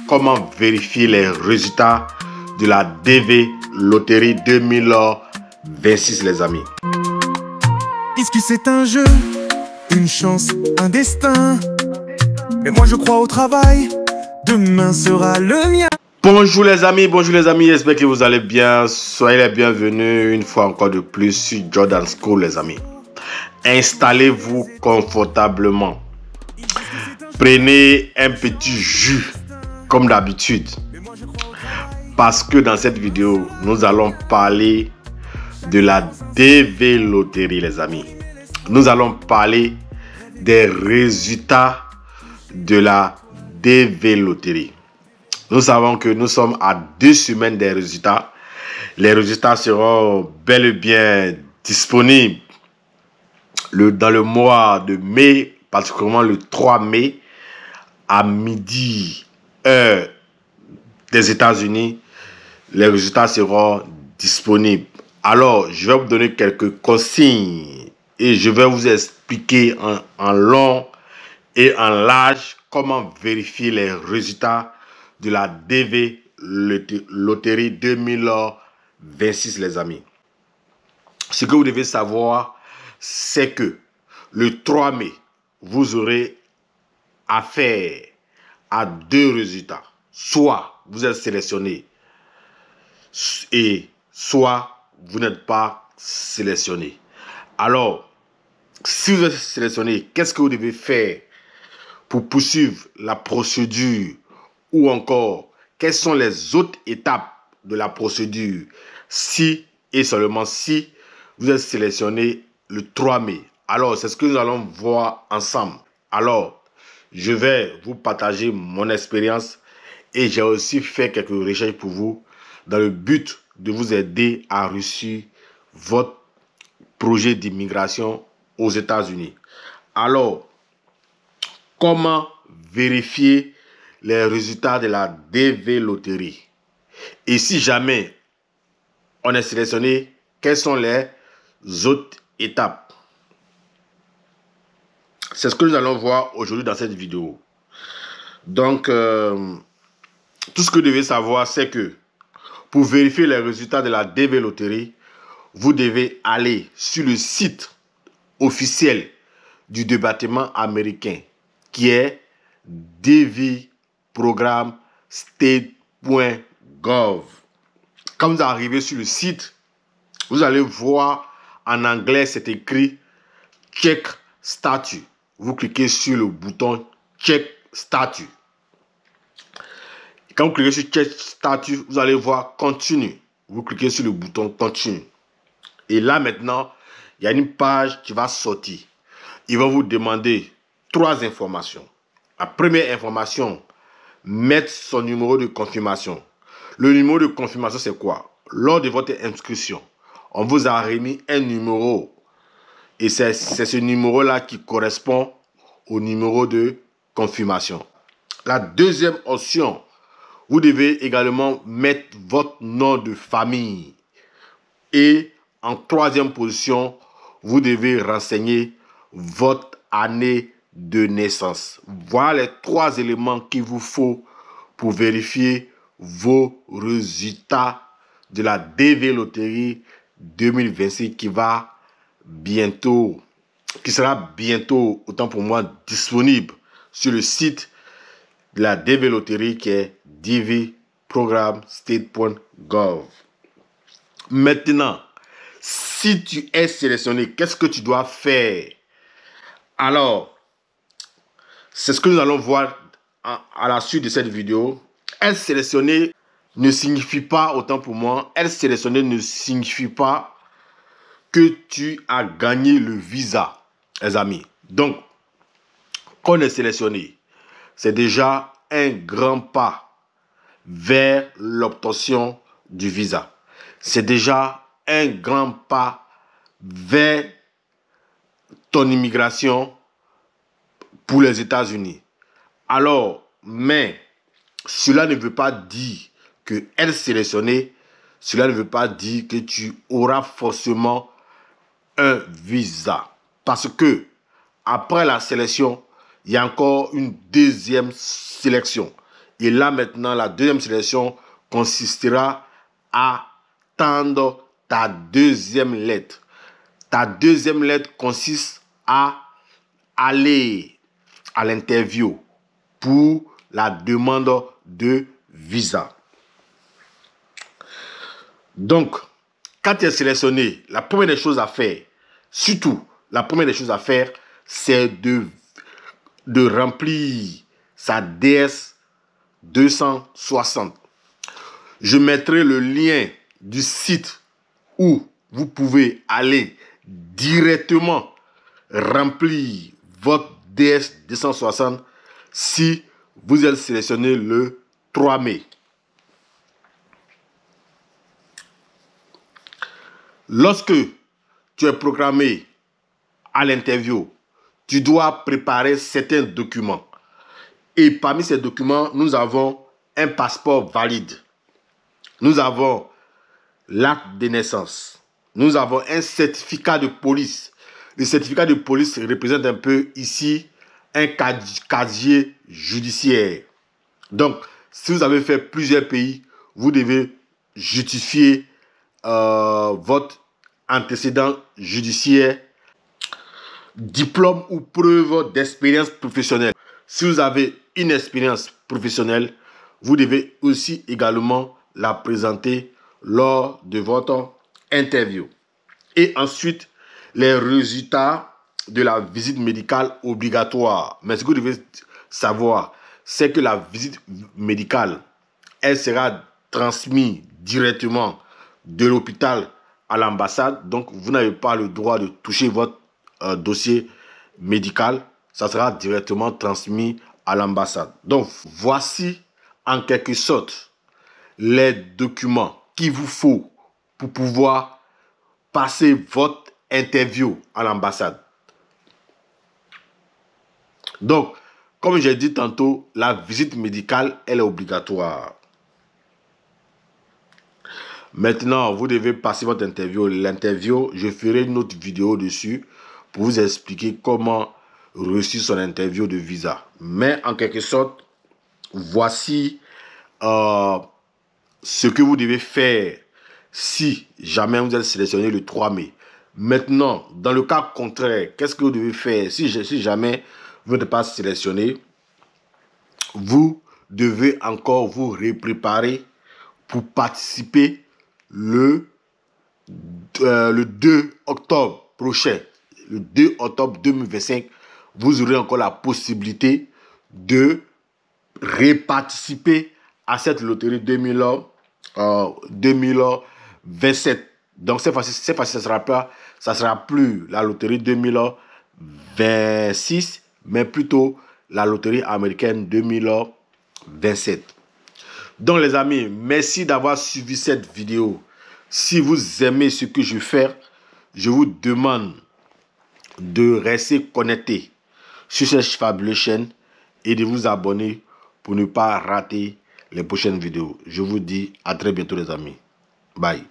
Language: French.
Comment vérifier les résultats de la DV Loterie 2026, les amis. Est-ce que c'est un jeu, une chance, un destin? Mais moi je crois au travail, demain sera le mien. Bonjour les amis, j'espère que vous allez bien. Soyez les bienvenus une fois encore de plus sur Jordan School, les amis. Installez-vous confortablement. Prenez un petit jus comme d'habitude, parce que dans cette vidéo nous allons parler de la DV Loterie, les amis. Nous allons parler des résultats de la DV Loterie. Nous savons que nous sommes à 2 semaines des résultats. Les résultats seront bel et bien disponibles dans le mois de mai, particulièrement le 3 mai, à midi, heure des États-Unis. Les résultats seront disponibles. Alors, je vais vous donner quelques consignes et je vais vous expliquer en long et en large comment vérifier les résultats de la DV Loterie 2026, les amis. Ce que vous devez savoir, c'est que le 3 mai, vous aurez affaire à 2 résultats. Soit vous êtes sélectionné et soit vous n'êtes pas sélectionné. Alors, si vous êtes sélectionné, qu'est-ce que vous devez faire pour poursuivre la procédure, ou encore quelles sont les autres étapes de la procédure si et seulement si vous êtes sélectionné le 3 mai. Alors, c'est ce que nous allons voir ensemble. Alors, je vais vous partager mon expérience et j'ai aussi fait quelques recherches pour vous dans le but de vous aider à réussir votre projet d'immigration aux États-Unis. Alors, comment vérifier les résultats de la DV Loterie? Et si jamais on est sélectionné, quelles sont les autres étapes? C'est ce que nous allons voir aujourd'hui dans cette vidéo. Donc, tout ce que vous devez savoir, c'est que pour vérifier les résultats de la DV Loterie, vous devez aller sur le site officiel du département américain qui est dvprogrammstate.gov. Quand vous arrivez sur le site, vous allez voir en anglais, c'est écrit Check Status. Vous cliquez sur le bouton Check Status. Quand vous cliquez sur Check Status, vous allez voir Continue. Vous cliquez sur le bouton Continue. Et là maintenant, il y a une page qui va sortir. Il va vous demander 3 informations. La première information, mettre son numéro de confirmation. Le numéro de confirmation, c'est quoi? Lors de votre inscription, on vous a remis un numéro. Et c'est ce numéro-là qui correspond au numéro de confirmation. La deuxième option, vous devez également mettre votre nom de famille. Et en troisième position, vous devez renseigner votre année de naissance. Voilà les 3 éléments qu'il vous faut pour vérifier vos résultats de la DV Loterie 2026 qui sera bientôt, autant pour moi, disponible sur le site de la DV Loterie qui est dvprogrammstate.gov. Maintenant, si tu es sélectionné, qu'est-ce que tu dois faire? Alors, c'est ce que nous allons voir à la suite de cette vidéo. Être sélectionné ne signifie pas, autant pour moi, être sélectionné ne signifie pas que tu as gagné le visa, les amis. Donc, quand on est sélectionné, c'est déjà un grand pas vers l'obtention du visa. C'est déjà un grand pas vers ton immigration pour les États-Unis. Alors, mais cela ne veut pas dire que être sélectionné, cela ne veut pas dire que tu auras forcément un visa. Parce que après la sélection, il y a encore une deuxième sélection. Et là maintenant, la deuxième sélection consistera à tendre ta deuxième lettre. Ta deuxième lettre consiste à aller à l'interview pour la demande de visa. Donc, quand tu es sélectionné, la première des choses à faire, surtout, la première des choses à faire, c'est de remplir sa DS 260. Je mettrai le lien du site où vous pouvez aller directement remplir votre DS 260 si vous êtes sélectionné le 3 mai. Lorsque tu es programmé à l'interview, tu dois préparer certains documents. Et parmi ces documents, nous avons un passeport valide. Nous avons l'acte de naissance. Nous avons un certificat de police. Le certificat de police représente un peu ici un casier judiciaire. Donc, si vous avez fait plusieurs pays, vous devez justifier votre antécédent judiciaire, diplôme ou preuve d'expérience professionnelle. Si vous avez une expérience professionnelle, vous devez aussi également la présenter lors de votre interview. Et ensuite, les résultats de la visite médicale obligatoire. Mais ce que vous devez savoir, c'est que la visite médicale, elle sera transmise directement de l'hôpital à l'ambassade. Donc, vous n'avez pas le droit de toucher votre dossier médical. Ça sera directement transmis à l'ambassade. Donc, voici en quelque sorte les documents qu'il vous faut pour pouvoir passer votre interview à l'ambassade. Donc, comme j'ai dit tantôt, la visite médicale, elle est obligatoire. Maintenant, vous devez passer votre interview. L'interview, je ferai une autre vidéo dessus pour vous expliquer comment réussir son interview de visa. Mais en quelque sorte, voici ce que vous devez faire si jamais vous êtes sélectionné le 3 mai. Maintenant, dans le cas contraire, qu'est-ce que vous devez faire si jamais vous n'êtes pas sélectionné? Vous devez encore vous repréparer pour participer le 2 octobre prochain. Le 2 octobre 2025, vous aurez encore la possibilité de reparticiper à cette loterie 2027. Donc cette fois-ci, ça sera plus la loterie 2026, mais plutôt la loterie américaine 2027. Donc les amis, merci d'avoir suivi cette vidéo. Si vous aimez ce que je fais, je vous demande de rester connecté sur cette fabuleuse chaîne et de vous abonner pour ne pas rater les prochaines vidéos. Je vous dis à très bientôt les amis. Bye.